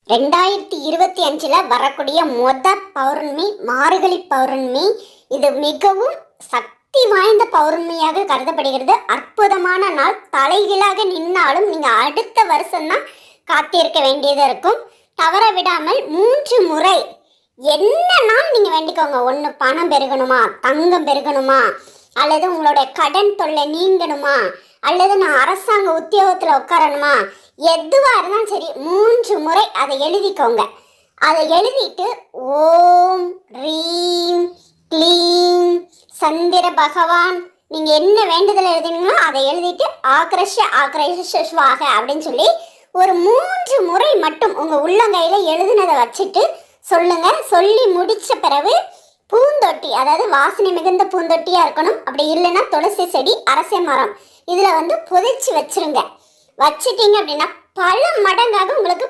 2025 வரக்கூடிய பௌர்ணமி மார்கழி பௌர்ணமி. இது மிகவும் சக்தி வாய்ந்த பௌர்ணமியாக கருதப்படுகிறது. அற்புதமான நாள். தலைகீழாக நின்னாலும் நீங்க அடுத்த வருஷம்தான் காத்திருக்க வேண்டியது இருக்கும். தவற விடாமல் 3 முறை என்ன நாள் நீங்க வேண்டிக்கோங்க. ஒன்று பணம் பெருகணுமா, தங்கம் பெருகணுமா, அல்லது உங்களுடைய கடன் தொல்லை நீங்கணுமா, அல்லது நான் அரசாங்க உத்தியோகத்தில் உட்காரணுமா, எதுவாக இருந்தாலும் சரி 3 முறை அதை எழுதிக்கோங்க. அதை எழுதிட்டு ஓம் ரீம் க்ளீம் சந்திர பகவான், நீங்கள் என்ன வேண்டுதல் எழுதினீங்களோ அதை எழுதிட்டு ஆக்ரஷ அப்படின்னு சொல்லி ஒரு 3 முறை மட்டும் உங்கள் உள்ளங்கையில் எழுதினதை வச்சுட்டு சொல்லுங்க. சொல்லி முடித்த பிறகு பூந்தொட்டி, அதாவது வாசனை மிகுந்த பூந்தொட்டியாக இருக்கணும். அப்படி இல்லைன்னா துளசி செடி, அரச மரம், இதில் புதைச்சி வச்சிருங்க. வச்சிட்டீங்க அப்படின்னா பல மடங்காக உங்களுக்கு